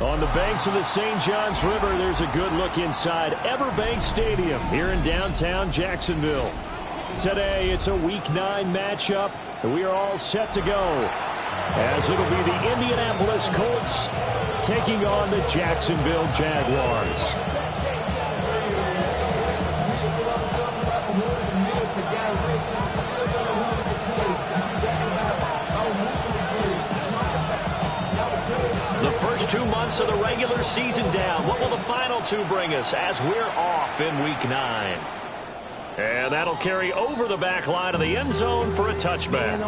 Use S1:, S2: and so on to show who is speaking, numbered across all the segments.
S1: On the banks of the St. Johns River, there's a good look inside Everbank Stadium here in downtown Jacksonville. Today, it's a Week 9 matchup, and we are all set to go, as it'll be the Indianapolis Colts taking on the Jacksonville Jaguars. The first 2 months of the regular season down. What will the final 2 bring us as we're off in Week 9? And that'll carry over the back line of the end zone for a touchback.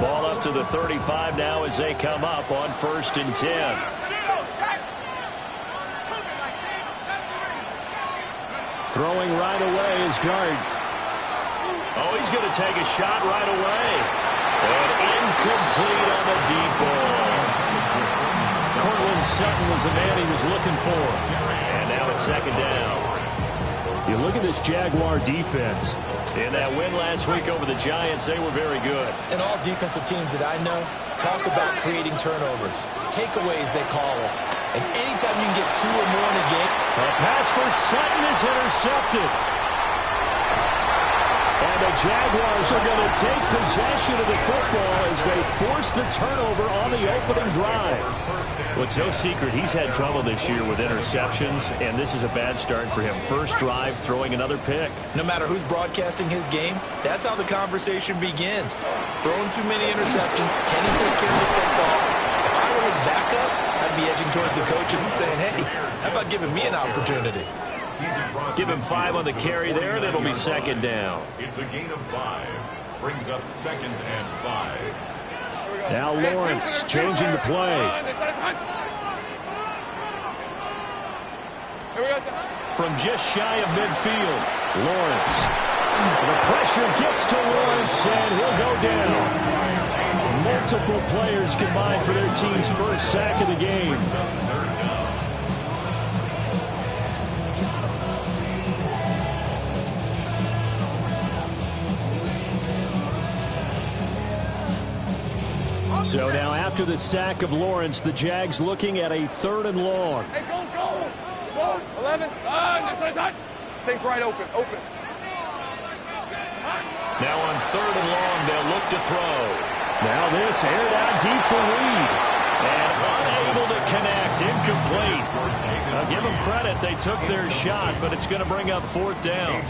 S1: Ball up to the 35 now as they come up on 1st and 10. Throwing right away is Dart. Oh, he's going to take a shot right away. And incomplete on the deep ball. Cortland Sutton was the man he was looking for. And now it's 2nd down. You look at this Jaguar defense. In that win last week over the Giants, they were very good.
S2: And all defensive teams that I know talk about creating turnovers. Takeaways, they call them. And anytime you can get 2 or more in a game.
S1: A pass for Sutton is intercepted. And the Jaguars are going to take possession of the football as they force the turnover on the opening drive. Well, it's no secret he's had trouble this year with interceptions, and this is a bad start for him. First drive, throwing another pick.
S2: No matter who's broadcasting his game, that's how the conversation begins. Throwing too many interceptions, can he take care of the football? If I were his backup, I'd be edging towards the coaches and saying, hey, how about giving me an opportunity?
S1: Give him 5 on the carry there, and it'll be 2nd down.
S3: It's a gain of 5. Brings up 2nd and 5.
S1: Now Lawrence changing the play. From just shy of midfield, Lawrence. The pressure gets to Lawrence, and he'll go down. Multiple players combined for their team's first sack of the game. So now after the sack of Lawrence, the Jags looking at a 3rd and long.
S4: Hey, go. 11. Inside. Think right open.
S1: Now on 3rd and long, they'll look to throw. Now this aired out deep for Reed. And unable to connect, incomplete. I'll give them credit, they took their shot, but it's going to bring up 4th down.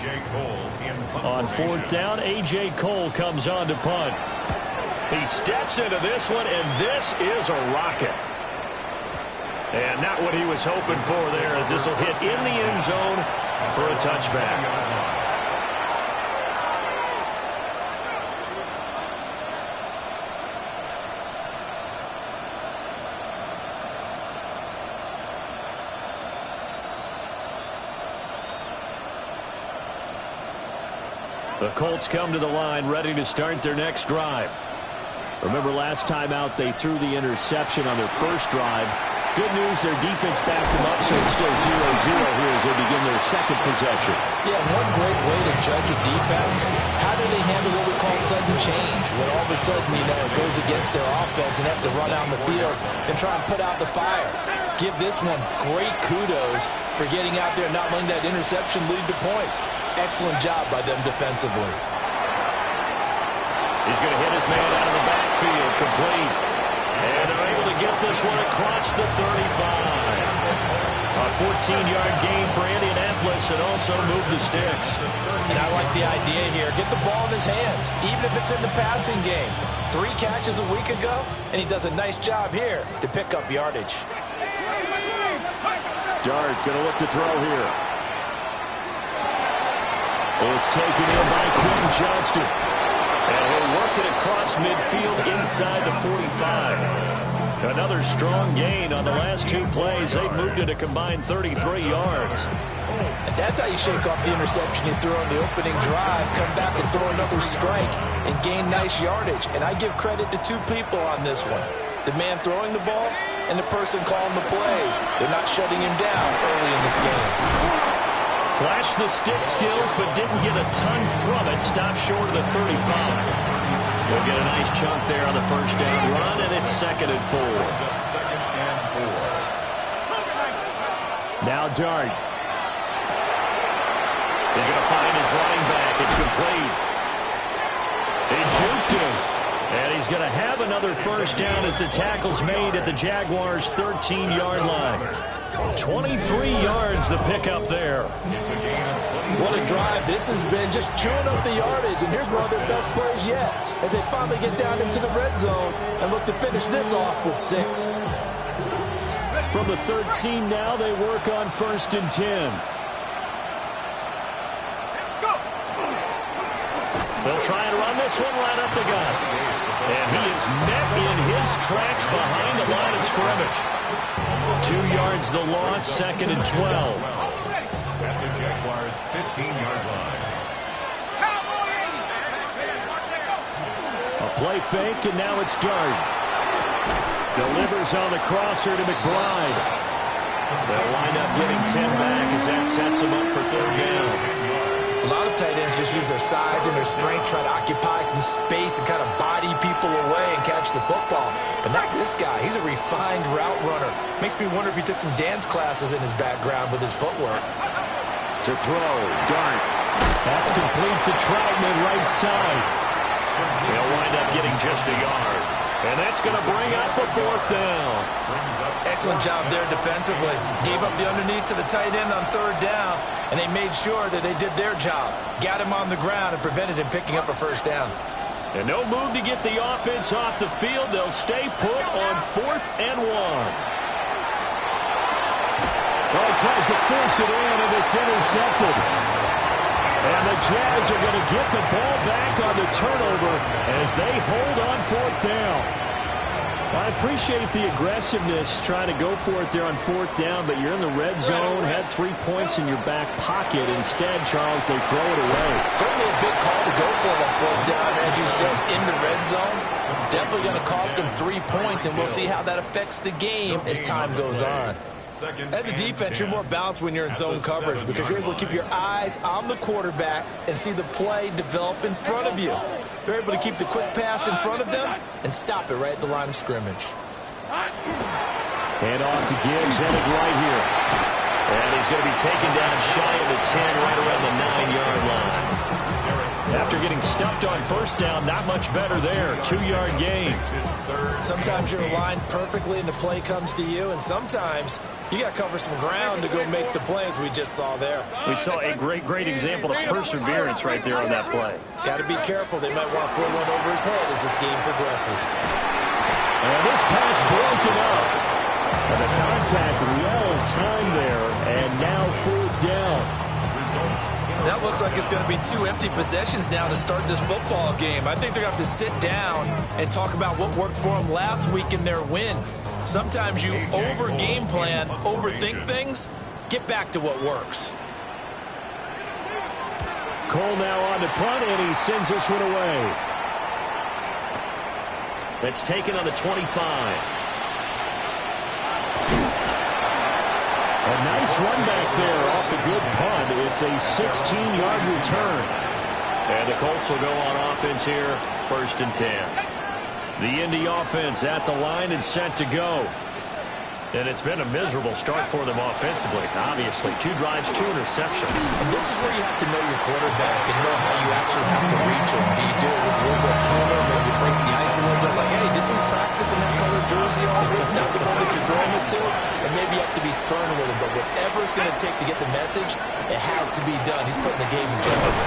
S1: On 4th down, A.J. Cole comes on to punt. He steps into this one, and this is a rocket. And not what he was hoping for there, as this will hit in the end zone for a touchback. The Colts come to the line, ready to start their next drive. Remember last time out, they threw the interception on their first drive. Good news, their defense backed them up, so it's still 0-0 here as they begin their 2nd possession.
S2: Yeah, one great way to judge a defense, how do they handle what we call sudden change? When all of a sudden, it goes against their offense and have to run out on the field and try and put out the fire. Give this one great kudos for getting out there and not letting that interception lead to points. Excellent job by them defensively.
S1: He's going to hit his man out of the backfield, complete. And they're able to get this one across the 35. A 14-yard gain for Indianapolis and also move the sticks.
S2: And I like the idea here. Get the ball in his hands, even if it's in the passing game. 3 catches a week ago, and he does a nice job here to pick up yardage.
S1: Dart going to look to throw here. It's taken in by Quentin Johnston. And he'll work it across midfield inside the 45. Another strong gain on the last 2 plays. They've moved it a combined 33 yards.
S2: And that's how you shake off the interception you threw on the opening drive, come back and throw another strike, and gain nice yardage. And I give credit to 2 people on this one. The man throwing the ball and the person calling the plays. They're not shutting him down early in this game.
S1: Flashed the stick skills, but didn't get a ton from it. Stopped short of the 35. They'll get a nice chunk there on the first down run, and it's 2nd and 4. Now Dart. He's going to find his running back. It's complete. He juked him. And he's going to have another first down as the tackle's made at the Jaguars' 13-yard line. 23 yards the pickup there.
S2: What a drive this has been, just chewing up the yardage. And here's one of their best plays yet as they finally get down into the red zone and look to finish this off with 6.
S1: From the 13 now, they work on 1st and 10. They'll try and run this one right up the gut. And he is met in his tracks behind the line of scrimmage. 2 yards the loss, 2nd and 12.
S3: At the Jaguars' 15-yard line.
S1: A play fake, and now it's Dart. Delivers on the crosser to McBride. They'll wind up getting 10 back as that sets them up for 3rd down.
S2: A lot of tight ends just use their size and their strength, try to occupy some space and kind of body people away and catch the football. But not this guy. He's a refined route runner. Makes me wonder if he took some dance classes in his background with his footwork.
S1: To throw, Dart. That's complete to Troutman, right side. They'll wind up getting just a yard. And that's going to bring up a 4th down.
S2: Excellent job there defensively. Gave up the underneath to the tight end on 3rd down, and they made sure that they did their job. Got him on the ground and prevented him picking up a 1st down.
S1: And no move to get the offense off the field. They'll stay put on 4th and 1. Well, he tries to force it in, and it's intercepted. And the Jags are going to get the ball back on the turnover as they hold on 4th down. I appreciate the aggressiveness trying to go for it there on 4th down, but you're in the red zone, had 3 points in your back pocket. Instead, Charles, they throw it away.
S2: Certainly a big call to go for it on 4th down, as you said, in the red zone. Definitely going to cost them 3 points, and we'll see how that affects the game as time goes on. As a defense, you're more balanced when you're in zone coverage because you're able to keep your eyes on the quarterback and see the play develop in front of you. They're able to keep the quick pass in front of them and stop it right at the line of scrimmage.
S1: Hand off to Gibbs, headed right here. And he's going to be taken down shy of the 10, right around the 9-yard line. After getting stuffed on 1st down, not much better there. 2-yard gain.
S2: Sometimes you're aligned perfectly and the play comes to you, and sometimes you got to cover some ground to go make the plays we just saw there.
S1: We saw a great example of perseverance right there on that play.
S2: Got to be careful. They might want to throw one over his head as this game progresses.
S1: And this pass broken up. And the contact well timed there, and now 4th down.
S2: That looks like it's going to be 2 empty possessions now to start this football game. I think they're going to have to sit down and talk about what worked for them last week in their win. Sometimes you over-game plan, overthink things. Get back to what works.
S1: Cole now on the punt, and he sends this one away. That's taken on the 25. A nice run back there off a good punt. It's a 16-yard return. And the Colts will go on offense here, 1st and 10. The Indy offense at the line and set to go. And it's been a miserable start for them offensively, obviously. 2 drives, 2 interceptions.
S2: And this is where you have to know your quarterback and know how you actually have to reach him. Do you do it with a little bit of humor, maybe you break the ice a little bit, like, hey, didn't we practice in that colored jersey all week, not the one that you're throwing it to? And maybe you have to be stern with him, but whatever it's going to take to get the message, it has to be done. He's putting the game in jeopardy.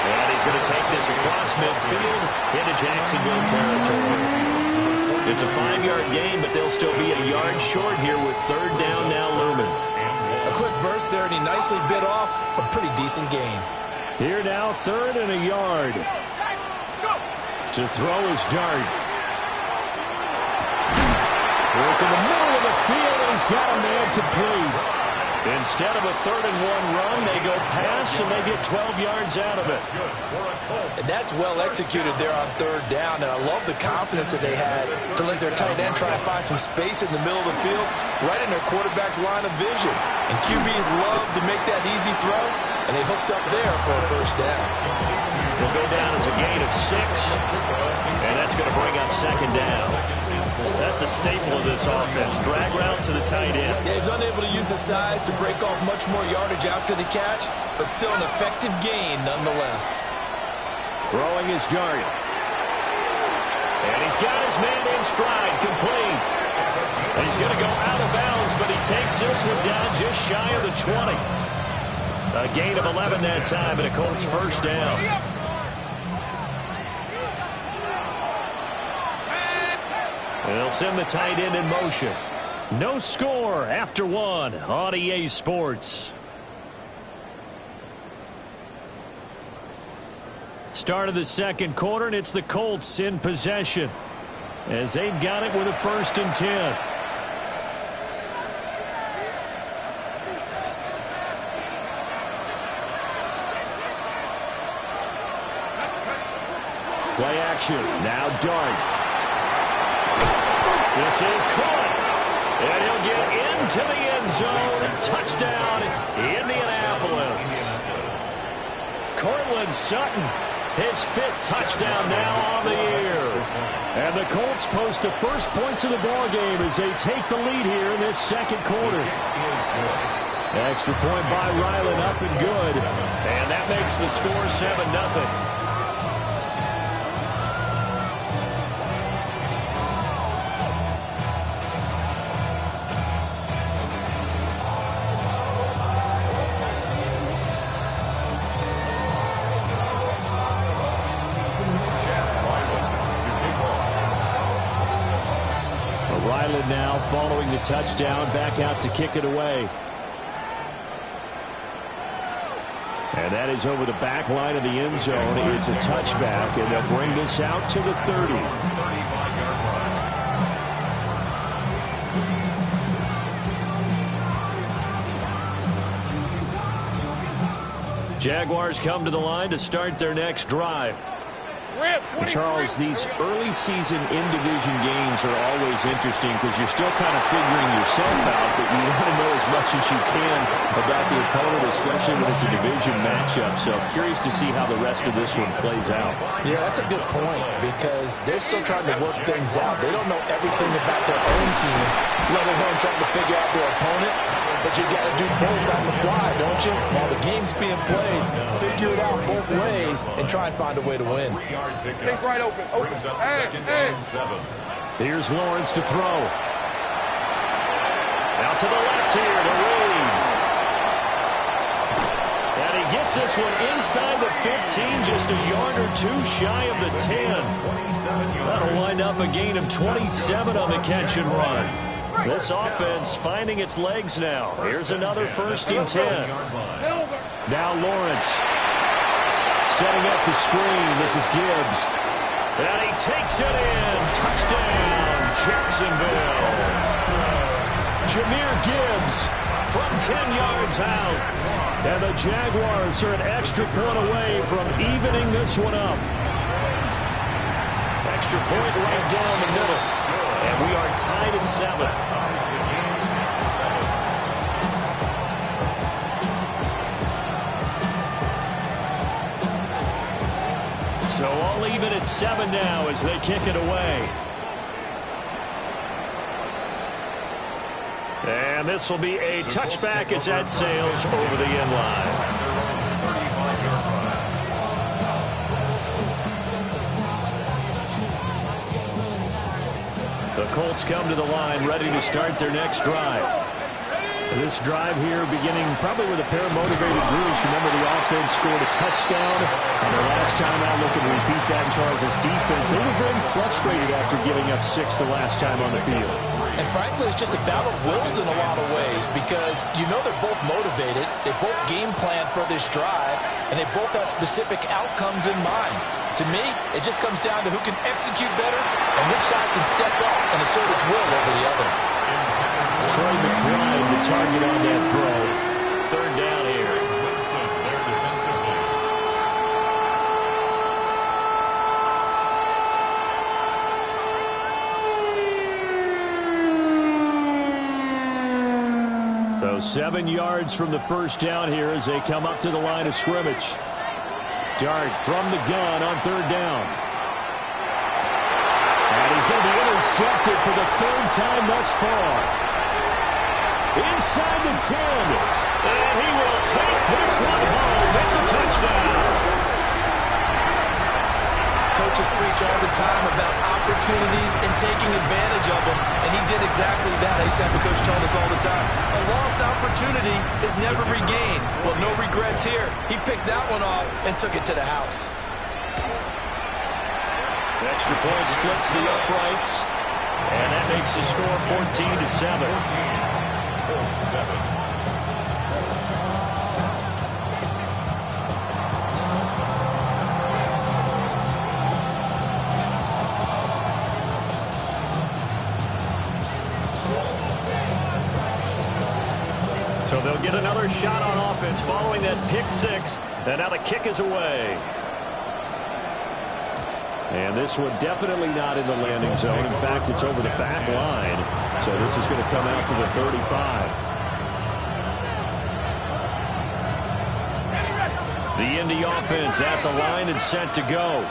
S1: And he's going to take this across midfield into Jacksonville territory. It's a 5-yard gain, but they'll still be a yard short here with 3rd down now looming.
S2: A quick burst there, and he nicely bit off a pretty decent gain.
S1: Here now, 3rd and a yard. To throw is Dart. Work in the middle of the field, and he's got a man complete. Instead of a 3rd-and-1 run, they go pass, and they get 12 yards out of it.
S2: And that's well executed there on 3rd down, and I love the confidence that they had to let their tight end try to find some space in the middle of the field, right in their quarterback's line of vision. And QBs love to make that easy throw, and they hooked up there for a 1st down.
S1: They'll go down as a gain of 6, and that's going to bring up 2nd down. That's a staple of this offense. Drag route to the tight end.
S2: Yeah, he's unable to use his size to break off much more yardage after the catch, but still an effective gain nonetheless.
S1: Throwing is Jarrett. And he's got his man in stride, complete. And he's going to go out of bounds, but he takes this one down just shy of the 20. A gain of 11 that time, and a Colts 1st down. They'll send the tight end in motion. No score after 1 on EA Sports. Start of the 2nd quarter, and it's the Colts in possession as they've got it with a 1st and 10. Play action. Now Dart. This is caught, and he'll get into the end zone. Touchdown, Indianapolis. Cortland Sutton, his 5th touchdown now on the year. And the Colts post the first points of the ballgame as they take the lead here in this 2nd quarter. Extra point by Ryland, up and good. And that makes the score 7-0. Now following the touchdown, back out to kick it away. And that is over the back line of the end zone. It's a touchback, and they'll bring this out to the 30. Jaguars come to the line to start their next drive. Charles, these early season in-division games are always interesting because you're still kind of figuring yourself out, but you want to know as much as you can about the opponent, especially when it's a division matchup. So curious to see how the rest of this one plays out.
S2: Yeah, that's a good point because they're still trying to work things out. They don't know everything about their own team, let alone trying to figure out their opponent. But you got to do both on the fly, don't you? While the game's being played, figure it out both ways and try and find a way to win.
S4: Take right open. Hey.
S1: Here's Lawrence to throw. Out to the left here to Reed. And he gets this one inside the 15, just a yard or 2 shy of the 10. That'll wind up a gain of 27 on the catch and run. This offense finding its legs now. Here's another 1st and 10. Now Lawrence setting up the screen. This is Gibbs. And he takes it in. Touchdown, Jacksonville. Jahmyr Gibbs from 10 yards out. And the Jaguars are an extra point away from evening this one up. Extra point right down the middle. And we are tied at 7. So all even at 7 now as they kick it away. And this will be a touchback as that sails over the end line. The Colts come to the line ready to start their next drive. This drive here beginning probably with a pair of motivated groups. Remember, the offense scored a touchdown on their last time out. Looking to repeat that in Charles' defense. They were very frustrated after giving up 6 the last time on the field.
S2: And frankly, it's just a battle of wills in a lot of ways because you know they're both motivated. They both game plan for this drive, and they both have specific outcomes in mind. To me, it just comes down to who can execute better and which side can step up and assert its will over the other.
S1: Troy McBride, the target on that throw. Third down here.
S3: Wilson, their defensive end.
S1: So 7 yards from the first down here as they come up to the line of scrimmage. Dart from the gun on third down. And he's going to be intercepted for the third time thus far. Inside the 10. And he will take this one home. It's a touchdown.
S2: Coaches preach all the time about opportunities and taking advantage of them, and he did exactly that. I used to have a coach tell us all the time, a lost opportunity is never regained. Well, no regrets here. He picked that one off and took it to the house.
S1: Extra point splits the uprights, and that makes the score 14-7.
S3: 14-7.
S1: So they'll get another shot on offense following that pick six. And now the kick is away. And this one definitely not in the landing zone. In fact, it's over the back line. So this is going to come out to the 35. The Indy offense at the line and set to go.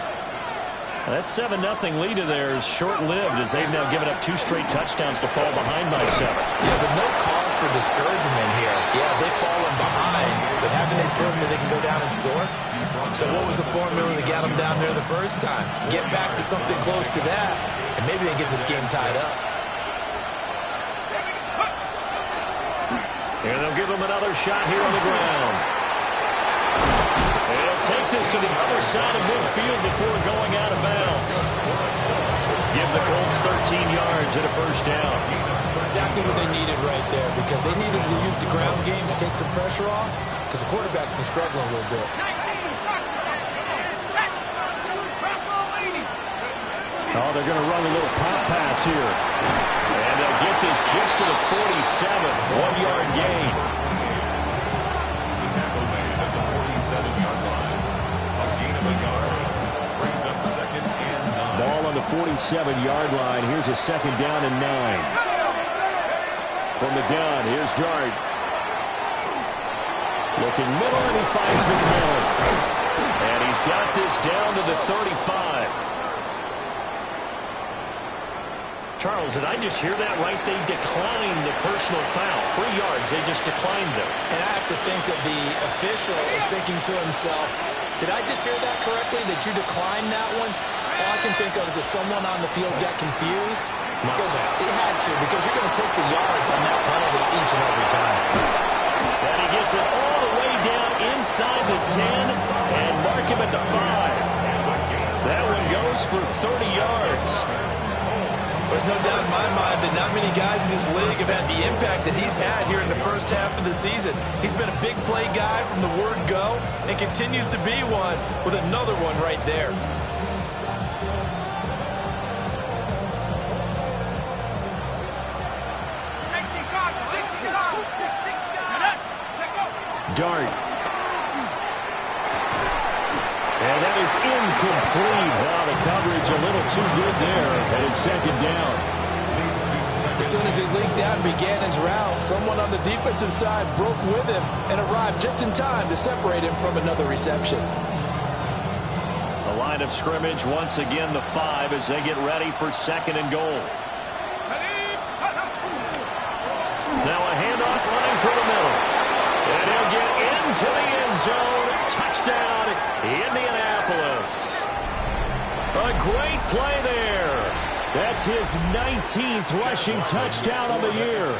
S1: That 7-0 lead of theirs short-lived as they've now given up 2 straight touchdowns to fall behind by 7.
S2: Yeah, but no cause for discouragement here. Yeah, they've fallen behind, but haven't they proven that they can go down and score? So what was the formula that got them down there the first time? Get back to something close to that, and maybe they get this game tied up.
S1: And they'll give them another shot here on the ground. They'll take this to the other side of midfield before going out of bounds. Give the Colts 13 yards and a first down.
S2: Exactly what they needed right there, because they needed to use the ground game to take some pressure off, because the quarterback's been struggling a little bit.
S1: Oh, they're going to run a little pop pass here. And they'll get this just to the 47. 1-yard gain.
S3: The tackle made at the 47-yard line. A gain of a yard brings up 2nd and 9.
S1: Ball on the 47-yard line. Here's a 2nd down and 9. From the gun, here's Dart. Looking middle, and he finds McMillan. And he's got this down to the 35. Charles, did I just hear that right? They declined the personal foul. 3 yards, they just declined them.
S2: And I have to think that the official is thinking to himself, did I just hear that correctly, that you declined that one? All I can think of is that someone on the field got confused. Because he had to, because you're going to take the yards on that penalty each and every time.
S1: And he gets it all the way down inside the 10 and mark him at the 5. That one goes for 30 yards.
S2: There's no doubt in my mind that not many guys in this league have had the impact that he's had here in the first half of the season. He's been a big play guy from the word go and continues to be one with another one right there.
S1: Dart. And that is incomplete. Wow, the coverage a little too good there. And it's 2nd down.
S2: As soon as he leaked out and began his route, someone on the defensive side broke with him and arrived just in time to separate him from another reception.
S1: The line of scrimmage, once again, the 5 as they get ready for 2nd and goal. Now a handoff running through the middle. And he'll get into the end zone. Touchdown, Indianapolis. A great play there. That's his 19th rushing touchdown of the year.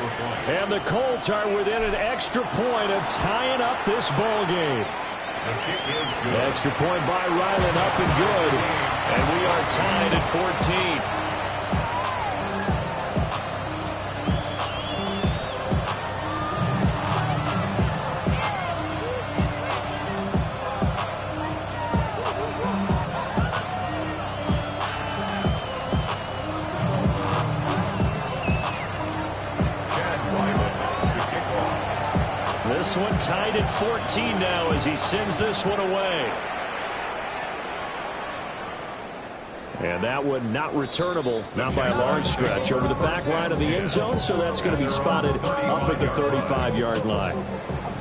S1: And the Colts are within an extra point of tying up this ball game. Extra point by Ryland, up and good. And we are tied at 14. tied at 14 now as he sends this one away. And that one not returnable, not by a large stretch, over the back line of the end zone, so that's going to be spotted up at the 35-yard line.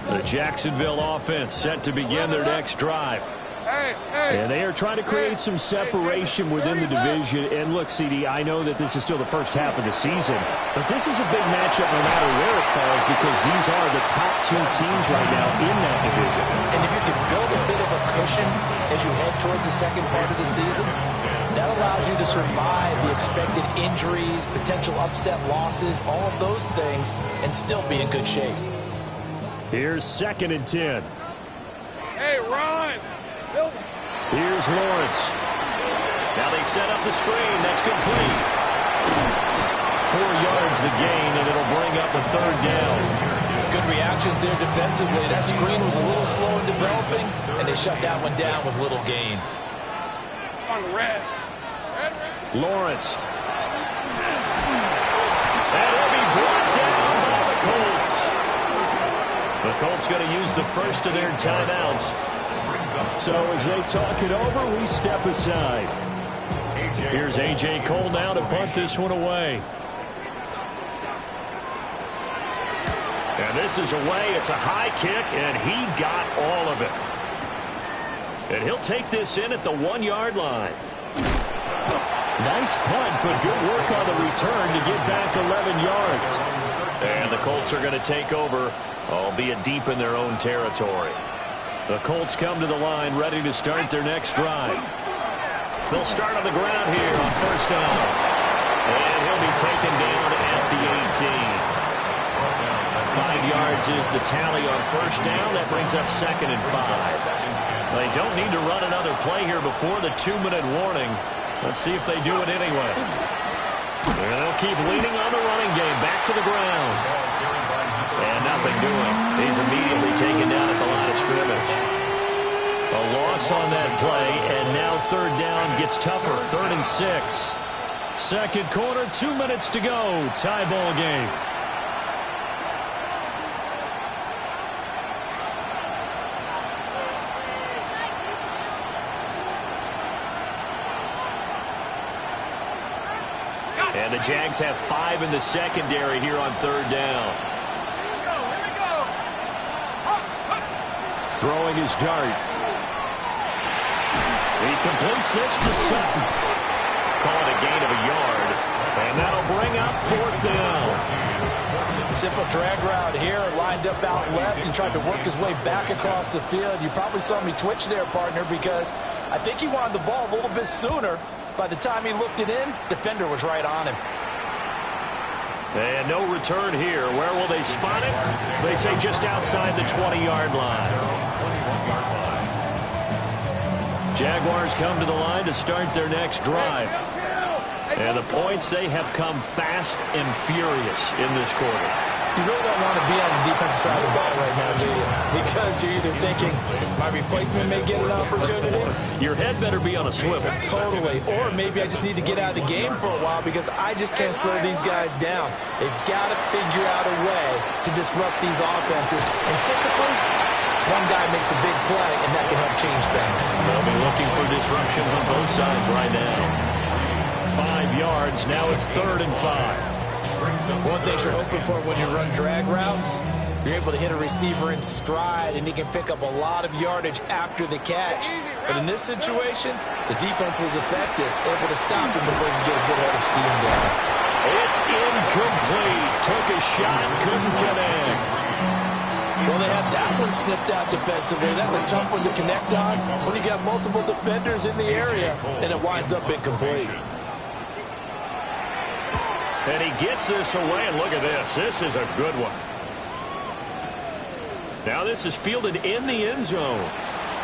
S1: The Jacksonville offense set to begin their next drive. And they are trying to create some separation within the division. And look, CD, I know that this is still the first half of the season, but this is a big matchup no matter where it falls because these are the top two teams right now in that division.
S2: And if you can build a bit of a cushion as you head towards the second part of the season, that allows you to survive the expected injuries, potential upset losses, all of those things, and still be in good shape.
S1: Here's 2nd and 10.
S4: Hey, Ron!
S1: Here's Lawrence. Now they set up the screen. That's complete. 4 yards the gain, and it'll bring up a 3rd down.
S2: Good reactions there defensively. That screen was a little slow in developing, and they shut that one down with little gain.
S4: On the red.
S1: Lawrence. And he'll be brought down by the Colts. The Colts going to use the first of their timeouts. So as they talk it over, we step aside. Here's A.J. Cole now to punt this one away. And this is away. It's a high kick, and he got all of it. And he'll take this in at the 1-yard line. Nice punt, but good work on the return to get back 11 yards. And the Colts are going to take over, albeit deep in their own territory. The Colts come to the line, ready to start their next drive. They'll start on the ground here on 1st down. And he'll be taken down at the 18. 5 yards is the tally on 1st down. That brings up 2nd and 5. They don't need to run another play here before the 2-minute warning. Let's see if they do it anyway. And they'll keep leaning on the running game. Back to the ground. And nothing doing. He's immediately taken down at the line of scrimmage. A loss on that play, and now 3rd down gets tougher. 3rd and 6. Second quarter, 2 minutes to go. Tie ball game. And the Jags have 5 in the secondary here on 3rd down. Throwing his dart. He completes this to Sutton. Call it a gain of a yard. And that'll bring up 4th down.
S2: Simple drag route here, lined up out left and tried to work his way back across the field. You probably saw me twitch there, partner, because I think he wanted the ball a little bit sooner. By the time he looked it in, defender was right on him.
S1: And no return here. Where will they spot it? They say just outside the 20-yard line. Jaguars come to the line to start their next drive. And the points, they have come fast and furious in this quarter.
S2: You really don't want to be on the defensive side of the ball right now, do you? Because you're either thinking, my replacement may get an opportunity.
S1: Your head better be on a swivel.
S2: Totally. Or maybe I just need to get out of the game for a while because I just can't slow these guys down. They've got to figure out a way to disrupt these offenses. And typically, one guy makes a big play, and that can help change things.
S1: They'll be looking for disruption on both sides right now. 5 yards. Now it's 3rd and 5.
S2: One thing you're hoping for when you run drag routes, you're able to hit a receiver in stride, and he can pick up a lot of yardage after the catch. But in this situation, the defense was effective, able to stop him before he could get a good head of steam down.
S1: It's incomplete. Took a shot, couldn't connect.
S2: Well, they had that one snipped out defensively. That's a tough one to connect on when you got multiple defenders in the area, and it winds up incomplete.
S1: And he gets this away, and look at this. This is a good one. Now this is fielded in the end zone.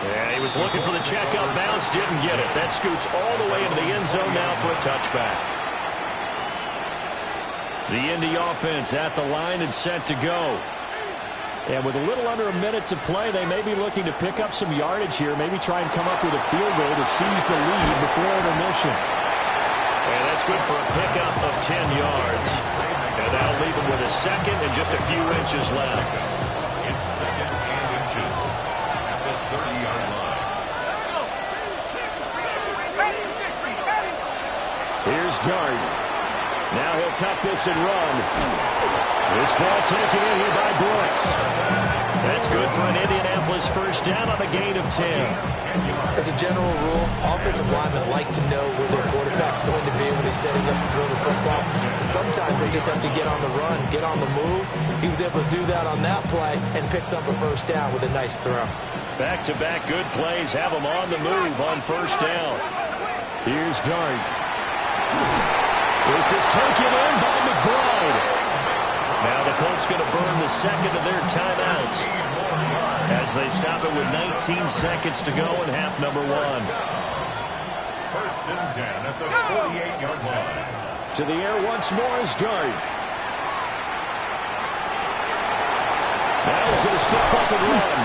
S1: Yeah, he was looking for the check-up bounce, didn't get it. That scoots all the way into the end zone now for a touchback. The Indy offense at the line and set to go. And with a little under a minute to play, they may be looking to pick up some yardage here, maybe try and come up with a field goal to seize the lead before intermission. And that's good for a pickup of 10 yards. And that'll leave him with a second and just a few inches left.
S3: It's 2nd
S1: Here's Dart. Now he'll tuck this and run. This ball taken in here by Brooks. That's good for an Indianapolis first down on a gain of 10.
S2: As a general rule, offensive linemen like to know where their quarterback's going to be when he's setting up to throw the football. Sometimes they just have to get on the run, get on the move. He was able to do that on that play and picks up a first down with a nice throw.
S1: Back-to-back good plays have him on the move on first down. Here's Dart. This is taken in by McBride. Now the Colts going to burn the second of their timeouts as they stop it with 19 seconds to go in half number 1.
S3: First and 10 at the 48-yard line.
S1: To the air once more is Dart. Now he's going to step up and run.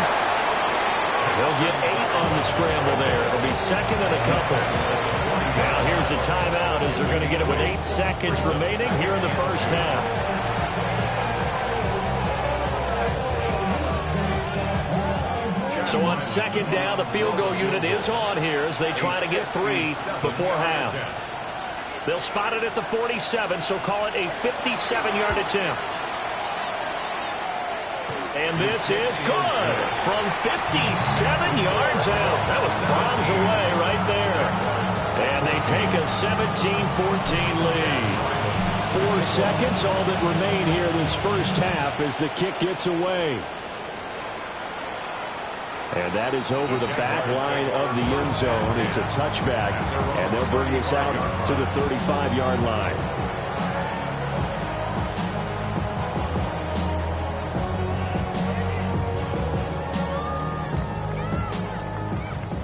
S1: They'll get 8 on the scramble there. It'll be second and a couple. Now here's a timeout as they're going to get it with 8 seconds remaining here in the first half. So on second down, the field goal unit is on here as they try to get 3 before half. They'll spot it at the 47, so call it a 57-yard attempt. And this is good from 57 yards out. That was bombs away right there. And they take a 17-14 lead. 4 seconds, all that remain here this first half as the kick gets away. And that is over the back line of the end zone. It's a touchback, and they'll bring this out to the 35-yard line.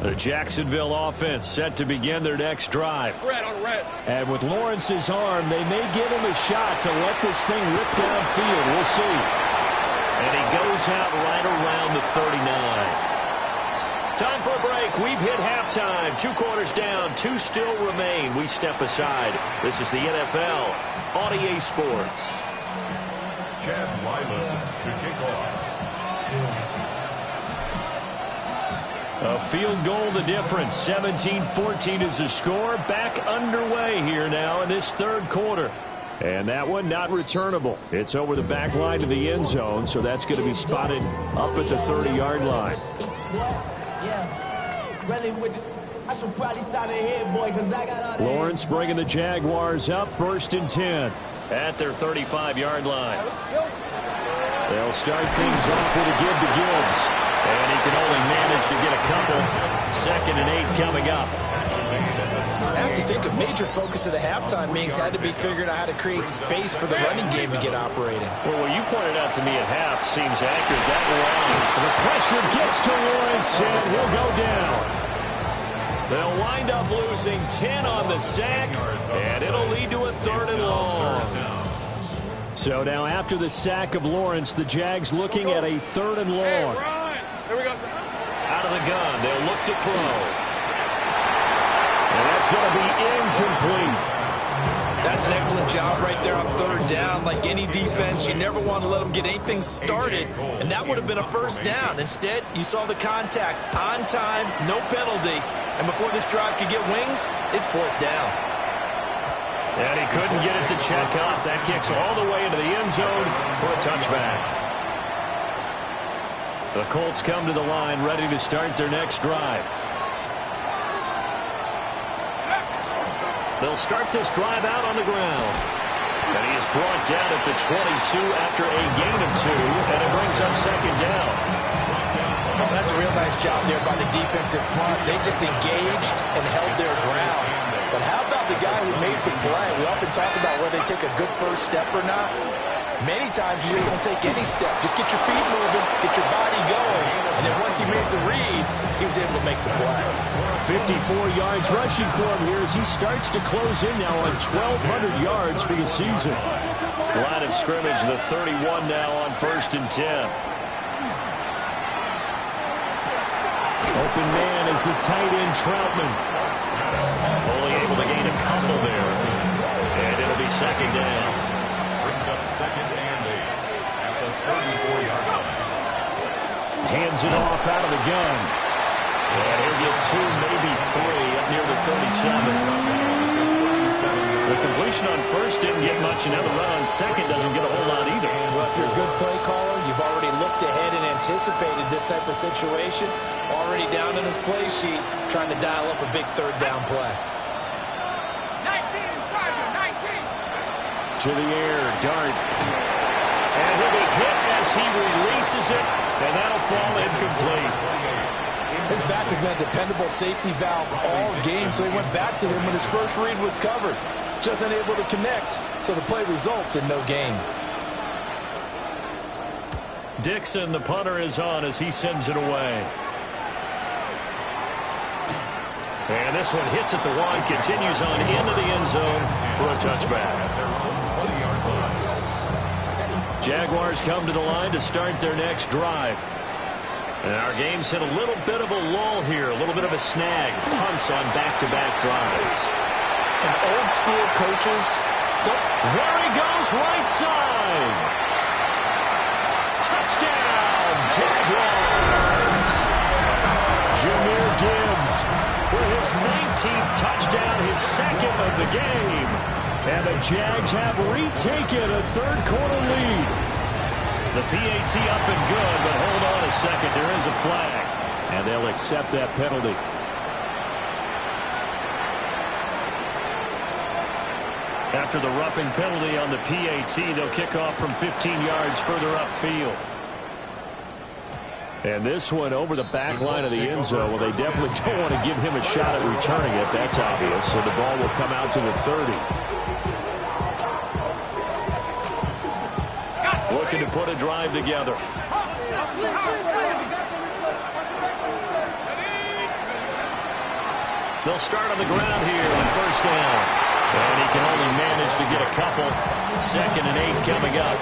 S1: The Jacksonville offense set to begin their next drive. And with Lawrence's arm, they may give him a shot to let this thing rip downfield. We'll see. And he goes out right around the 39. Time for a break. We've hit halftime. 2 quarters down. 2 still remain. We step aside. This is the NFL on EA Sports.
S3: Chad Ryland to kick off.
S1: A field goal the difference. 17-14 is the score. Back underway here now in this third quarter. And that one not returnable. It's over the back line of the end zone, so that's going to be spotted up at the 30-yard line. Lawrence bringing the Jaguars up, 1st and 10 at their 35-yard line. They'll start things off with a give to Gibbs, and he can only manage to get a couple. 2nd and 8 coming up.
S2: I have to think a major focus of the halftime meetings had to be figuring out how to create space for the running game to get operating.
S1: Well, what you pointed out to me at half seems accurate. That line, the pressure gets to Lawrence, and he'll go down. They'll wind up losing 10 on the sack, and it'll lead to a 3rd and long. So now after the sack of Lawrence, the Jags looking at a 3rd and long.
S4: Here we go.
S1: Out of the gun, they'll look to throw. And that's going to be incomplete.
S2: That's an excellent job right there on 3rd down. Like any defense, you never want to let them get anything started, and that would have been a first down. Instead, you saw the contact on time, no penalty, and before this drive could get wings, it's 4th down.
S1: And he couldn't get it to check up. That kicks all the way into the end zone for a touchback. The Colts come to the line ready to start their next drive. They'll start this drive out on the ground. And he is brought down at the 22 after a gain of 2, and it brings up 2nd down.
S2: Well, that's a real nice job there by the defensive front. They just engaged and held their ground. But how about the guy who made the play? We often talk about whether they take a good first step or not. Many times you just don't take any step. Just get your feet moving, get your body going. And then once he made the read, he was able to make the play.
S1: 54 yards rushing for him here as he starts to close in now on 1,200 yards for the season. Line of scrimmage, the 31 now on 1st and 10. Open man is the tight end Troutman. Only able to gain a couple there. And it'll be 2nd down.
S3: Brings up 2nd and 8 at the 34-yard line.
S1: Hands it off out of the gun. And he'll get 2, maybe 3 up near the 37. situation on first didn't get much, and now the run on second doesn't get a whole lot either.
S2: Well, if you're a good play caller, you've already looked ahead and anticipated this type of situation. Already down in his play sheet, trying to dial up a big third down play.
S4: 19, Charger, 19.
S1: To the air, Dart. And he'll be hit as he releases it, and that'll fall incomplete.
S2: His back has been a dependable safety valve all game, so he went back to him when his first read was covered. Just unable to connect, so the play results in no gain.
S1: Dixon, the punter, is on as he sends it away. And this one hits at the one, continues on into the end zone for a touchback. Jaguars come to the line to start their next drive. And our game's hit a little bit of a lull here, a little bit of a snag. Punts on back-to-back drives.
S2: And old-school coaches don't...
S1: There he goes, right side. Touchdown, Jaguars. Jahmyr Gibbs with his 19th touchdown, his second of the game. And the Jags have retaken a third-quarter lead. The PAT up and good, but hold on a second. There is a flag, and they'll accept that penalty. After the roughing penalty on the PAT, they'll kick off from 15 yards further upfield. And this one over the back line of the end zone. Well, they definitely don't want to give him a shot at returning it. That's obvious. So the ball will come out to the 30. Looking to put a drive together. They'll start on the ground here on first down. And he can only manage to get a couple. 2nd and 8 coming up.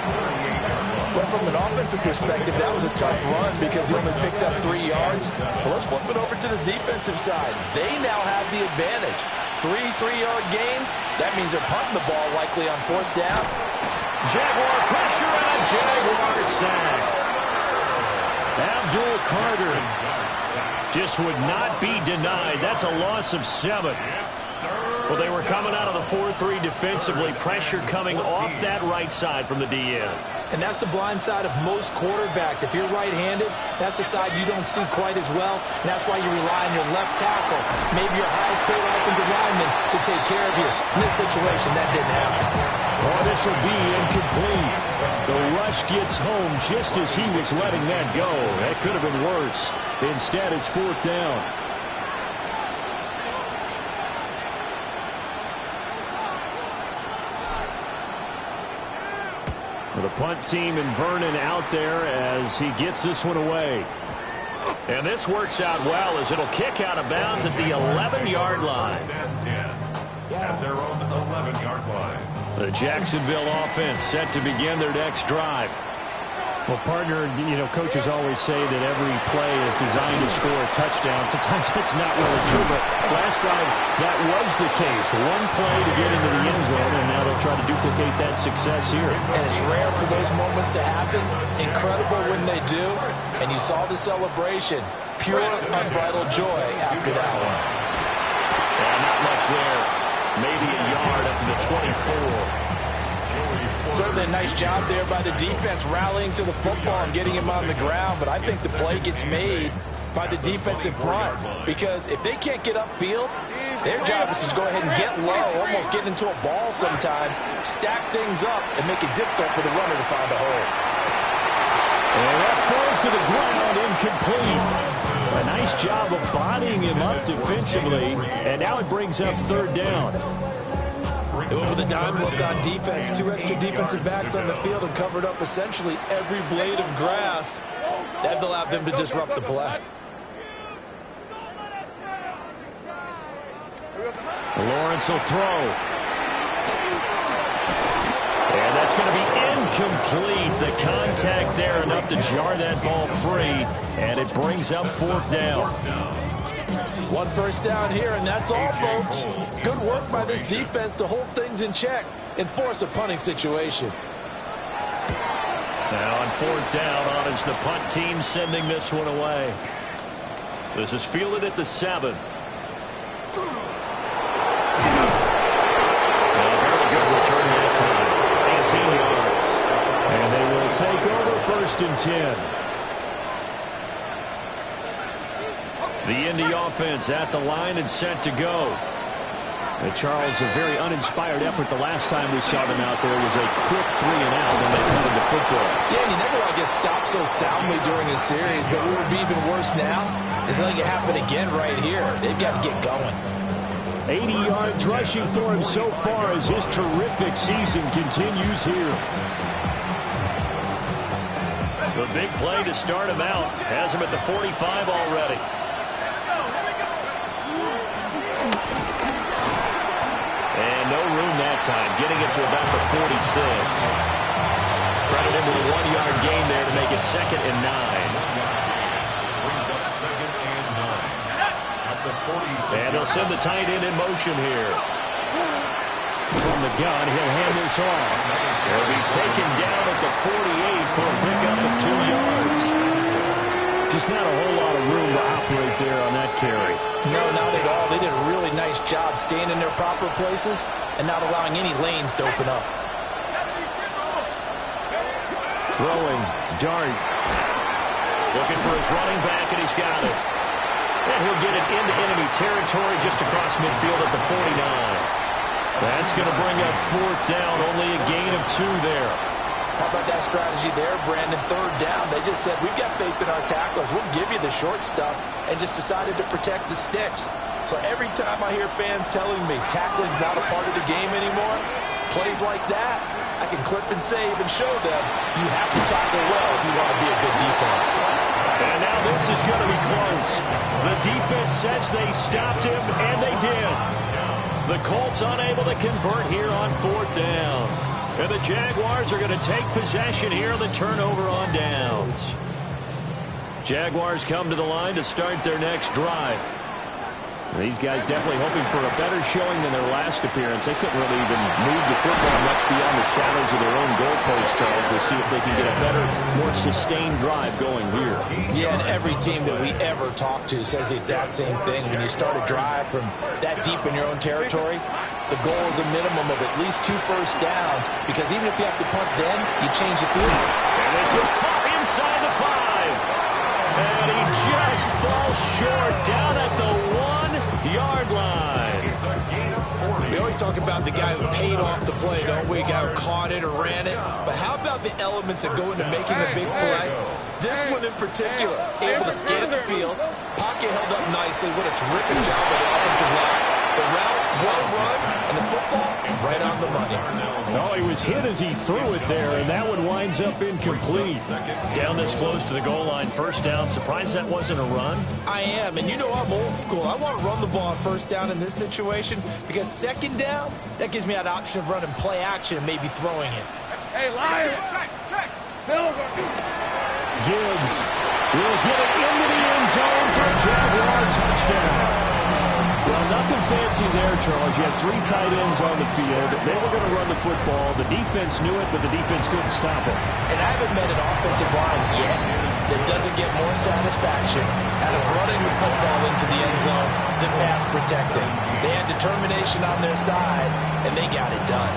S2: Well, from an offensive perspective, that was a tough run because he only picked up 3 yards. Well, let's flip it over to the defensive side. They now have the advantage. 3 3-yard gains. That means they're punting the ball likely on 4th down.
S1: Jaguar pressure and a Jaguar sack. Abdul Carter just would not be denied. That's a loss of 7. Well, they were coming out of the 4-3 defensively. Pressure coming off that right side from the DN.
S2: And that's the blind side of most quarterbacks. If you're right-handed, that's the side you don't see quite as well. And that's why you rely on your left tackle, maybe your highest-paid offensive lineman, to take care of you. In this situation, that didn't happen.
S1: Oh, this will be incomplete. The rush gets home just as he was letting that go. That could have been worse. Instead, it's 4th down. The punt team and Vernon out there as he gets this one away. And this works out well as it'll kick out of bounds at the 11-yard line.
S3: At their own 11-yard line.
S1: The Jacksonville offense set to begin their next drive. Well, partner, you know, coaches always say that every play is designed to score a touchdown. Sometimes that's not really true, but last drive, that was the case. One play to get into the end zone, and now they'll try to duplicate that success here.
S2: And it's rare for those moments to happen. Incredible when they do. And you saw the celebration. Pure, unbridled joy after that one.
S1: Yeah, not much there. Maybe a yard up to the 24.
S2: Certainly a nice job there by the defense rallying to the football and getting him on the ground, but I think the play gets made by the defensive front because if they can't get upfield, their job is to go ahead and get low, almost get into a ball sometimes, stack things up, and make it difficult for the runner to find a hole.
S1: And that falls to the ground, incomplete. A nice job of bodying him up defensively, and now it brings up 3rd down.
S2: With a dime look on defense, 2 extra defensive backs on the field and covered up essentially every blade of grass. That allowed them to disrupt the play.
S1: Lawrence will throw. And that's going to be incomplete. The contact there enough to jar that ball free, and it brings up 4th down.
S2: 1 first down here, and that's all, folks. Good work by this defense to hold things in check and force a punting situation.
S1: Now on 4th down, on is the punt team sending this one away. This is fielded at the 7. Well, very good 1st and 10. The Indy offense at the line and set to go. And Charles, a very uninspired effort the last time we saw them out there was a quick 3-and-out when they punted the football.
S2: Yeah, and you never want to get stopped so soundly during a series, but what would be even worse now is letting it happen again right here. They've got to get going.
S1: 80 yards rushing for him so far as his terrific season continues here. The big play to start him out has him at the 45 already. And no room that time, getting it to about the 46. Credit him with a 1-yard gain there to make it 2nd and 9.
S3: Brings up 2nd and 9. At the 46.
S1: And they'll send the tight end in motion here. From the gun, he'll hand this off. He'll be taken down at the 48 for a pickup of 2 yards. Just not a whole lot of room to operate there on that carry.
S2: No, not at all. They did a really nice job staying in their proper places and not allowing any lanes to open up.
S1: Throwing, Dart. Looking for his running back, and he's got it. And he'll get it into enemy territory just across midfield at the 49. That's going to bring up 4th down, only a gain of 2 there.
S2: How about that strategy there, Brandon? 3rd down. They just said, we've got faith in our tacklers. We'll give you the short stuff, and just decided to protect the sticks. So every time I hear fans telling me tackling's not a part of the game anymore, plays like that, I can clip and save and show them you have to tackle well if you want to be a good defense.
S1: And now this is going to be close. The defense says they stopped him, and they did. The Colts unable to convert here on 4th down. And the Jaguars are going to take possession here on the turnover on downs. Jaguars come to the line to start their next drive. These guys definitely hoping for a better showing than their last appearance. They couldn't really even move the football much beyond the shadows of their own goalpost, Charles. We'll see if they can get a better, more sustained drive going here.
S2: Yeah, and every team that we ever talk to says the exact same thing. When you start a drive from that deep in your own territory, the goal is a minimum of at least 2 first downs, because even if you have to punt then, you change the field.
S1: And this is caught inside the 5. And he just falls short down at the 1-yard line.
S5: We always talk about the guy who paid off the play, don't we? The guy who caught it or ran it. But how about the elements that go into making a big play? This one in particular, able to scan the field, pocket held up nicely. What a terrific job by the offensive line. The route, well run, and the football, right on the money.
S1: Oh, he was hit as he threw it there, and that one winds up incomplete. Down this close to the goal line, 1st down. Surprised that wasn't a run?
S5: I am, and you know I'm old school. I want to run the ball on 1st down in this situation, because 2nd down, that gives me that option of running play action and maybe throwing it.
S4: Hey, Lion! Silver!
S1: Gibbs will get it into the end zone for a Jaguar touchdown. Well, nothing fancy there, Charles. You had 3 tight ends on the field. They were going to run the football. The defense knew it, but the defense couldn't stop it.
S2: And I haven't met an offensive line yet that doesn't get more satisfaction out of running the football into the end zone than pass protecting. They had determination on their side, and they got it done.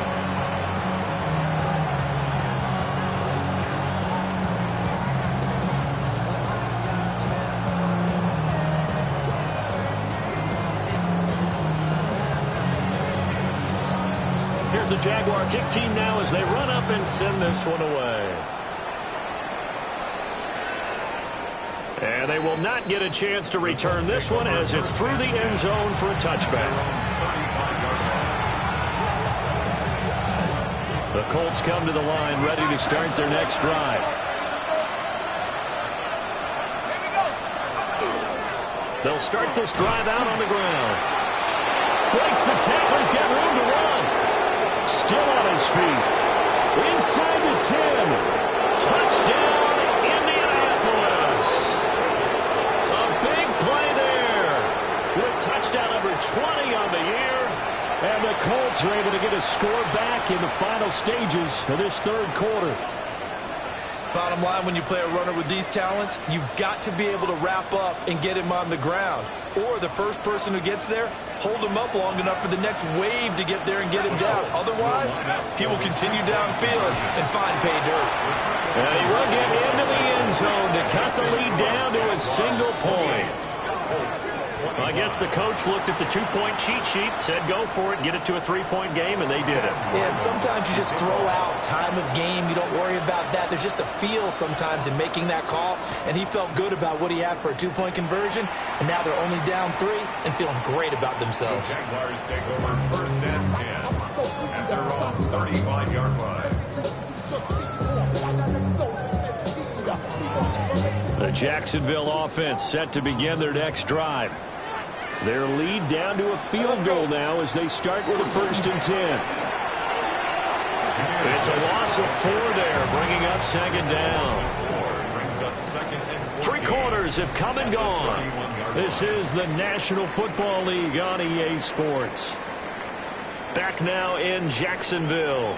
S1: Here's the Jaguar kick team now as they run up and send this one away. And they will not get a chance to return this one as it's through the end zone for a touchback. The Colts come to the line ready to start their next drive. They'll start this drive out on the ground. Breaks the tackle. He's got room to run. Still on his feet. Inside the 10. Touchdown, Indianapolis. A big play there. With touchdown number 20 on the year. And the Colts are able to get a score back in the final stages of this 3rd quarter.
S5: Bottom line, when you play a runner with these talents, you've got to be able to wrap up and get him on the ground. Or the first person who gets there hold him up long enough for the next wave to get there and get him down. Otherwise, he will continue downfield and find pay dirt.
S1: And he will get into the end zone to cut the lead down to a single point. Well, I guess the coach looked at the two-point cheat sheet, said go for it, get it to a three-point game, and they did it.
S5: Yeah, and sometimes you just throw out time of game. You don't worry about that. There's just a feel sometimes in making that call, and he felt good about what he had for a two-point conversion, and now they're only down 3 and feeling great about themselves.
S3: The Jaguars take over 1st and 10 at their own 35-yard line.
S1: The Jacksonville offense set to begin their next drive. Their lead down to a field goal now as they start with a 1st and 10. It's a loss of 4 there, bringing up 2nd down.
S3: Brings up 2nd and
S1: 3 quarters have come and gone. This is the National Football League on EA Sports. Back now in Jacksonville.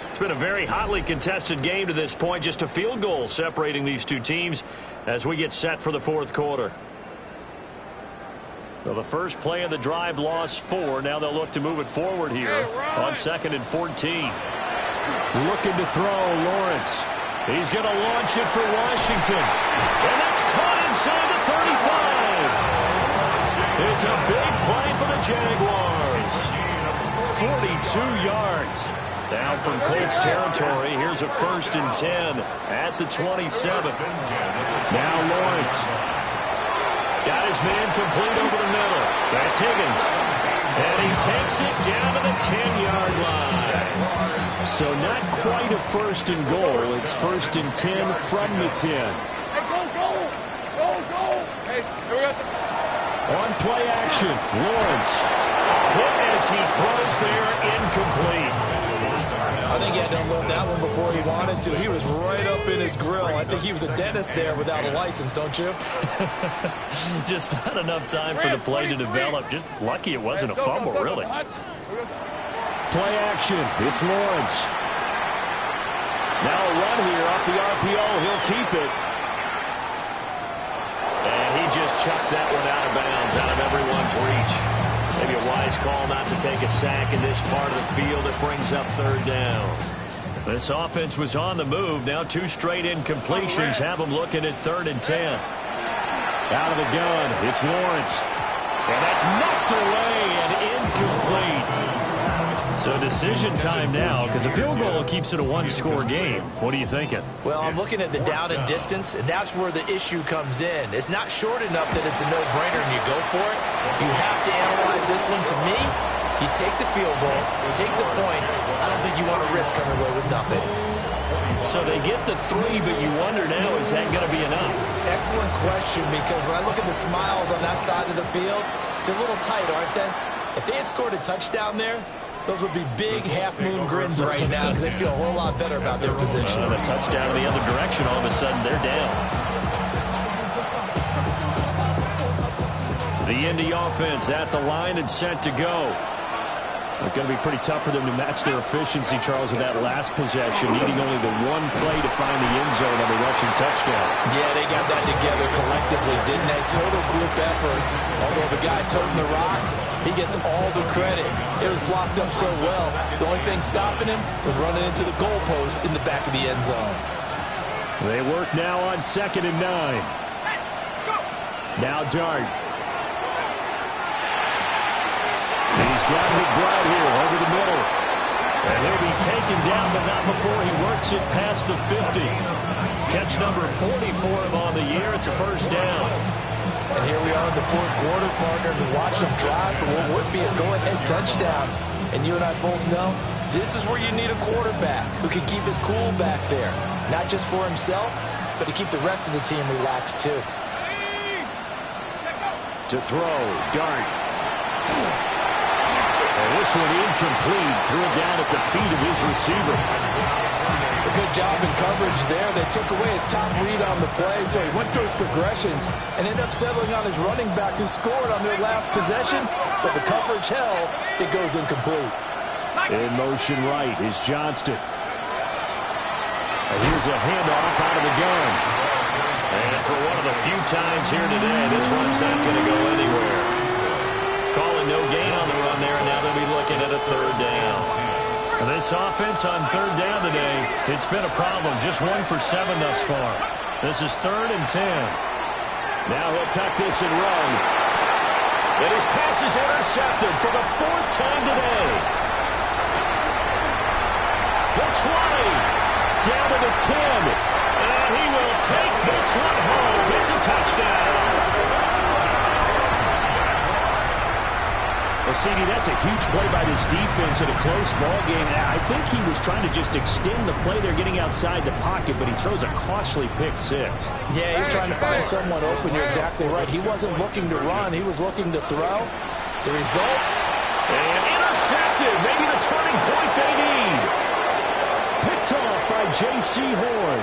S1: It's been a very hotly contested game to this point. Just a field goal separating these two teams as we get set for the 4th quarter. So the first play of the drive lost 4. Now they'll look to move it forward here on 2nd and 14. Looking to throw, Lawrence. He's going to launch it for Washington. And that's caught inside the 35. It's a big play for the Jaguars. 42 yards. Now from Colts territory, here's a 1st and 10 at the 27. Now Lawrence. Got his man complete over the middle. That's Higgins. And he takes it down to the 10-yard line. So not quite a 1st and goal. It's 1st and 10 from the 10.
S4: Hey, go. Hey, here we go.
S1: On play action, Lawrence. Hit as he throws there, incomplete.
S5: I think he had to unload that one before he wanted to. He was right up in his grill. I think he was a dentist there without a license, don't you?
S1: Just not enough time for the play to develop. Just lucky it wasn't a fumble, really. Play action. It's Lawrence. Now a run here off the RPO. He'll keep it. And he just chucked that one out of bounds, out of everyone's reach. Maybe a wise call not to take a sack in this part of the field. It brings up 3rd down. This offense was on the move. Now 2 straight incompletions have them looking at 3rd and 10. Out of the gun, it's Lawrence. And that's knocked away and incomplete. So decision time now, because a field goal keeps it a 1-score game. What are you thinking?
S5: Well, I'm looking at the down and distance, and that's where the issue comes in. It's not short enough that it's a no-brainer and you go for it. You have to analyze this one. To me, you take the field goal, take the points. I don't think you want to risk coming away with nothing.
S1: So they get the 3, but you wonder now, is that going to be enough?
S5: Excellent question, because when I look at the smiles on that side of the field, they're a little tight, aren't they? If they had scored a touchdown there, those would be big half-moon grins right now because they feel a whole lot better about their position.
S1: A touchdown in the other direction, all of a sudden they're down. The Indy offense at the line and set to go. It's going to be pretty tough for them to match their efficiency, Charles, with that last possession, needing only the 1 play to find the end zone on the rushing touchdown.
S5: Yeah, they got that together collectively, didn't they? Total group effort. Although the guy toting the rock, he gets all the credit. It was blocked up so well. The only thing stopping him was running into the goalpost in the back of the end zone.
S1: They work now on 2nd and 9. Now Dart. He's got McBride here over the middle. And he'll be taken down, but not before he works it past the 50. Catch number 40 for him on the year. It's a 1st down.
S5: And here we are in the 4th quarter, partner, to watch him drive for what would be a go-ahead touchdown. And you and I both know this is where you need a quarterback who can keep his cool back there. Not just for himself, but to keep the rest of the team relaxed, too.
S1: To throw, Dart. And this one incomplete. Threw it down at the feet of his receiver.
S6: A good job in coverage there. They took away his top read on the play, so he went through his progressions and ended up settling on his running back who scored on their last possession, but the coverage held. It goes incomplete.
S1: In motion right is Johnston. And here's a handoff out of the gun. And for one of the few times here today, this one's not going to go anywhere. Calling no gain on the run there, and now they'll be looking at a third down. And this offense on third down today, it's been a problem. Just 1 for 7 thus far. This is 3rd and 10. Now he'll tuck this and run. And his pass is intercepted for the 4th time today. The 20. Down to the 10. And he will take this one home. It's a touchdown. Well, CD, that's a huge play by this defense in a close ball game. I think he was trying to just extend the play. They're getting outside the pocket, but he throws a costly pick 6.
S6: Yeah, he's trying to find someone open. You're exactly right. He wasn't looking to run. He was looking to throw. The result?
S1: And intercepted. Maybe the turning point they need. Picked off by J.C. Horn.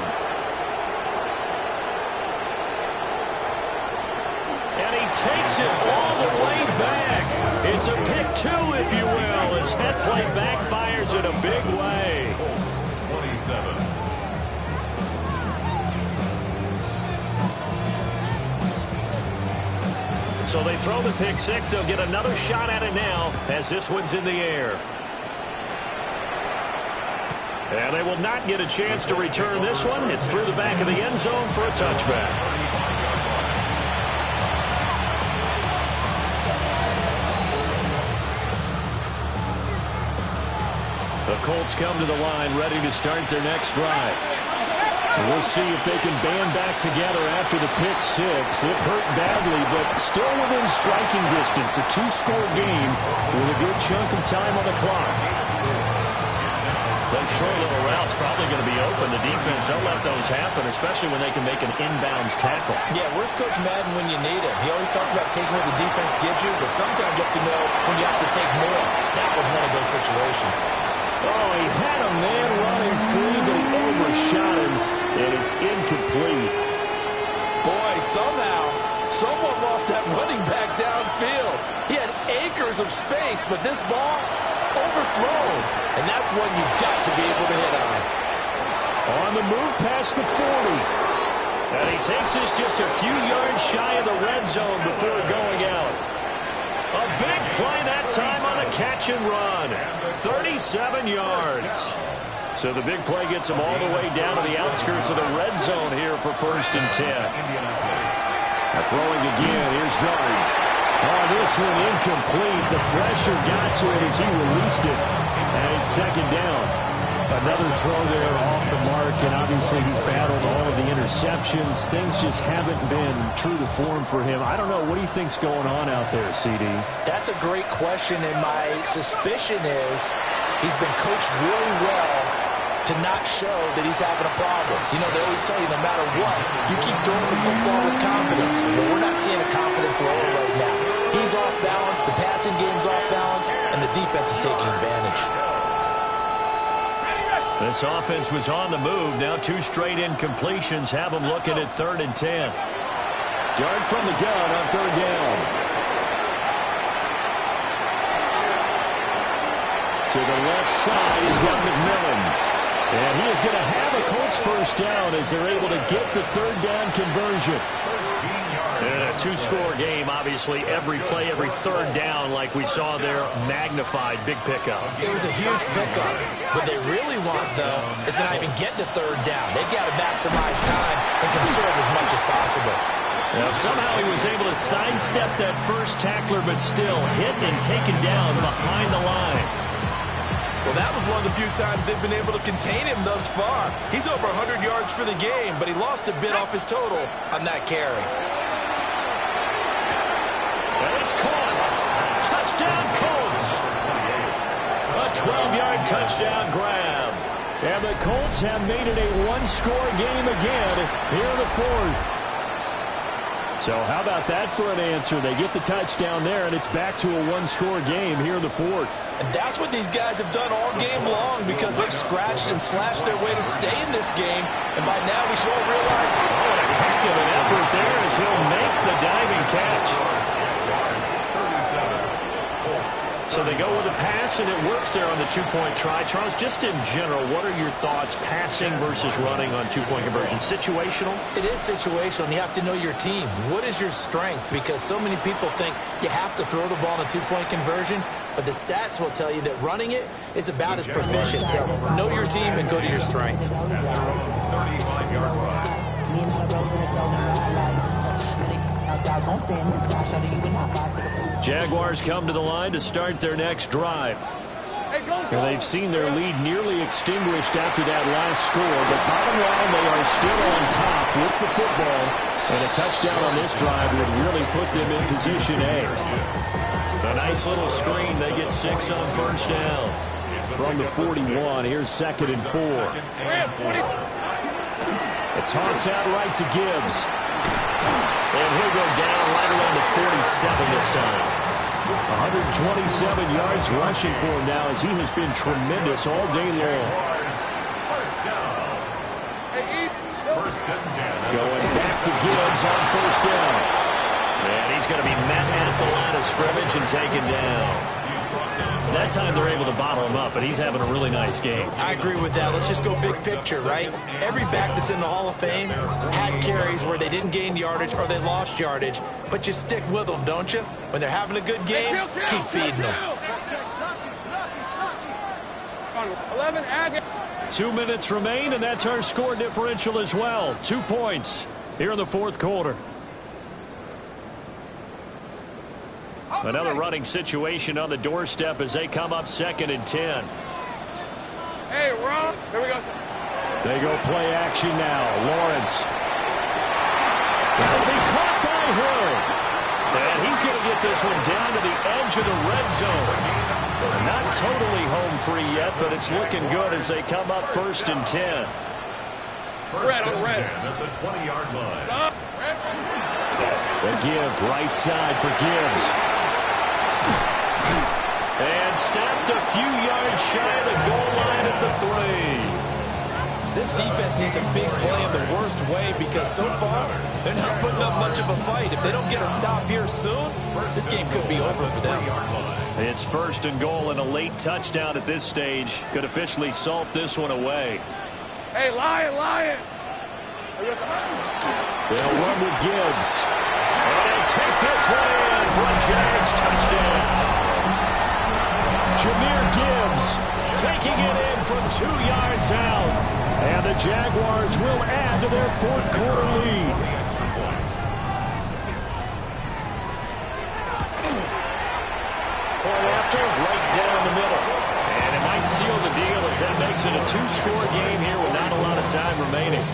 S1: And he takes it all the way back. It's a pick 2, if you will, as that play backfires in a big way.
S3: 27.
S1: So they throw the pick 6. They'll get another shot at it now as this one's in the air. And they will not get a chance to return this one. It's through the back of the end zone for a touchback. The Colts come to the line ready to start their next drive. And we'll see if they can band back together after the pick 6. It hurt badly, but still within striking distance. A 2-score game with a good chunk of time on the clock. Those short little routes probably going to be open. The defense, they'll let those happen, especially when they can make an inbounds tackle.
S5: Yeah, where's Coach Madden when you need him? He always talked about taking what the defense gives you, but sometimes you have to know when you have to take more. That was one of those situations.
S1: Oh, he had a man running free, but he overshot him, and it's incomplete.
S6: Boy, somehow, someone lost that running back downfield. He had acres of space, but this ball overthrown, and that's one you've got to be able to hit on.
S1: On the move past the 40. And he takes this just a few yards shy of the red zone before going out. A big play that time on a catch and run. 37 yards. So the big play gets him all the way down to the outskirts of the red zone here for 1st and 10. Throwing again. Here's Dart. Oh, this one incomplete. The pressure got to it as he released it. And it's 2nd down. Another throw there off the mark, and obviously he's battled all of the interceptions. Things just haven't been true to form for him. I don't know. What do you think's going on out there, CD?
S6: That's a great question, and my suspicion is he's been coached really well to not show that he's having a problem. You know, they always tell you no matter what, you keep throwing the football with confidence. But we're not seeing a confident thrower right now. He's off balance, the passing game's off balance, and the defense is taking advantage.
S1: This offense was on the move. Now 2 straight incompletions have them looking at 3rd and 10. Dart from the gun on 3rd down. To the left side, he's got McMillan. And he is going to have a Colts 1st down as they're able to get the 3rd down conversion. And a 2-score game, obviously, every play, every 3rd down, like we saw there, magnified, big pickup.
S5: It was a huge pickup. What they really want, though, is to not even get to 3rd down. They've got to maximize time and conserve as much as possible.
S1: Now, somehow he was able to sidestep that first tackler, but still hit and taken down behind the line.
S5: Well, that was one of the few times they've been able to contain him thus far. He's over 100 yards for the game, but he lost a bit off his total on that carry.
S1: And it's caught. Touchdown, Colts. A 12-yard touchdown grab. And the Colts have made it a 1-score game again here in the 4th. So how about that for an answer? They get the touchdown there, and it's back to a 1-score game here in the 4th.
S6: And that's what these guys have done all game long because they've scratched and slashed their way to stay in this game. And by now we should all realize,
S1: oh, what a heck of an effort there as he'll make the diving catch. So they go with a pass, and it works there on the two-point try. Charles, just in general, what are your thoughts passing versus running on two-point conversion? Situational?
S2: It is situational, and you have to know your team. What is your strength? Because so many people think you have to throw the ball in a two-point conversion, but the stats will tell you that running it is about as proficient. So know your team and go to your strength.
S3: 35-yard line.
S1: Jaguars come to the line to start their next drive. They've seen their lead nearly extinguished after that last score, but bottom line, they are still on top with the football, and a touchdown on this drive would really put them in position A. A nice little screen. They get 6 on first down. From the 41, here's 2nd and 4. A toss out right to Gibbs. And he'll go down right around the 47 this time. 127 yards rushing for him now, as he has been tremendous all day long. Going back to Gibbs on first down. And he's going to be met at the line of scrimmage and taken down. That time they're able to bottle him up, but he's having a really nice game.
S2: I agree with that. Let's just go big picture, right? Every back that's in the Hall of Fame had carries where they didn't gain yardage or they lost yardage, but you stick with them, don't you? When they're having a good game, keep feeding them.
S1: 2 minutes remain, and that's our score differential as well. 2 points here in the fourth quarter. Another running situation on the doorstep as they come up 2nd and 10.
S4: Hey, Ron. Here we go.
S1: They go play action now. Lawrence. That'll be caught by Hill. And he's going to get this one down to the edge of the red zone. Not totally home free yet, but it's looking good as they come up 1st and 10.
S3: First and 10 at the 20-yard line.
S1: The give right side for Gibbs. And stopped a few yards shy of the goal line at the 3.
S5: This defense needs a big play in the worst way because so far they're not putting up much of a fight. If they don't get a stop here soon, this game could be over for them.
S1: It's 1st and goal, and a late touchdown at this stage could officially salt this one away.
S4: Hey, Lion.
S1: They'll run with Gibbs. And they take this one in for a Giants touchdown. Jahmyr Gibbs taking it in from 2 yards out. And the Jaguars will add to their fourth quarter lead. Point after, right down the middle. And it might seal the deal as that makes it a 2-score game here with not a lot of time remaining.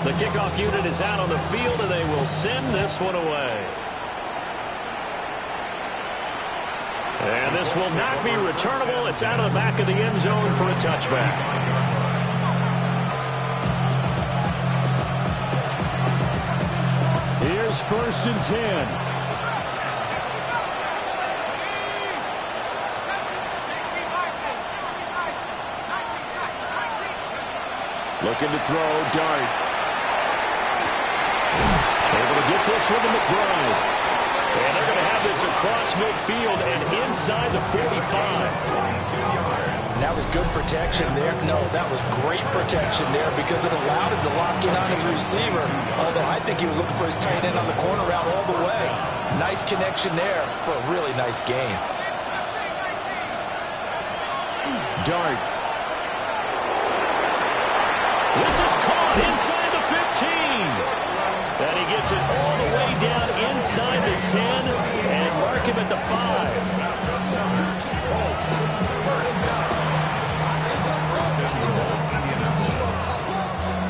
S1: The kickoff unit is out on the field, and they will send this one away. And this will not be returnable. It's out of the back of the end zone for a touchback. Here's 1st and 10. Looking to throw, Dart. Able to get this one to McBride. And they're going to have this across midfield and inside the 45.
S6: That was good protection there. No, that was great protection there because it allowed him to lock in on his receiver. Although I think he was looking for his tight end on the corner route all the way. Nice connection there for a really nice game.
S1: Dart. This is caught inside the 15. And he gets it all the way down inside the 10 and mark him at the 5.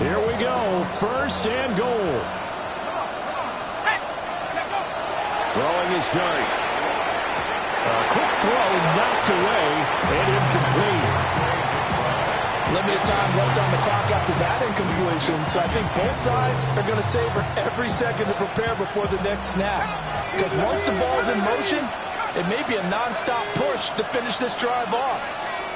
S1: Here we go, 1st and goal. Throwing his Dart. A quick throw knocked away and incomplete.
S6: Limited time left on the clock after that incompletion, so I think both sides are going to savor every second to prepare before the next snap. Because once the ball's in motion, it may be a non-stop push to finish this drive off.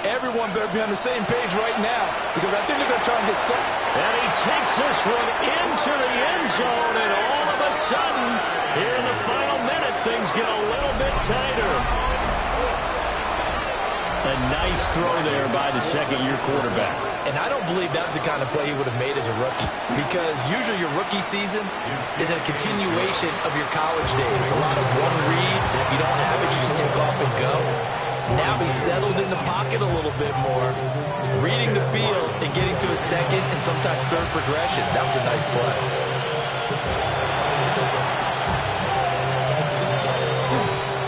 S6: everyone better be on the same page right now because I think they're going to try and get some.
S1: And he takes this one into the end zone, and all of a sudden, here in the final minute, things get a little bit tighter. A nice throw there by the second-year quarterback.
S5: And I don't believe that was the kind of play he would have made as a rookie, because usually your rookie season is a continuation of your college days. A lot of one read, and if you don't have it, you just take off and go. Now he's settled in the pocket a little bit more, reading the field and getting to a second and sometimes third progression. That was a nice play.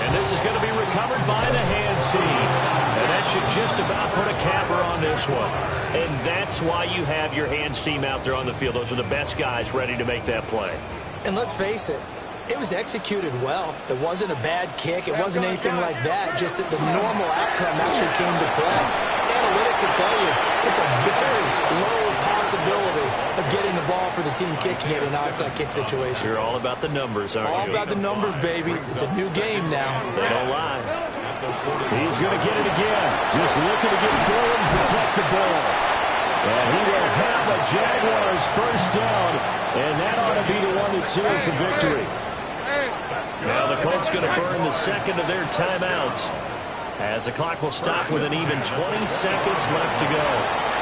S1: And this is going to be recovered by the hands team. And that should just about put a capper on this one. And that's why you have your hands team out there on the field. Those are the best guys ready to make that play.
S5: And let's face it, it was executed well. It wasn't a bad kick. It wasn't anything like that. Just that the normal outcome actually came to play. Analytics will tell you it's a very low possibility of getting the ball for the team kicking it in an onside kick situation.
S1: You're all about the numbers, aren't you?
S5: All about the numbers, baby. It's a new game now.
S1: They don't lie. He's going to get it again. Just looking to get forward and protect the ball. And he will have the Jaguars first down. And that ought to be the one that seals the victory. Now the Colts going to burn the second of their timeouts as the clock will stop with an even 20 seconds left to go.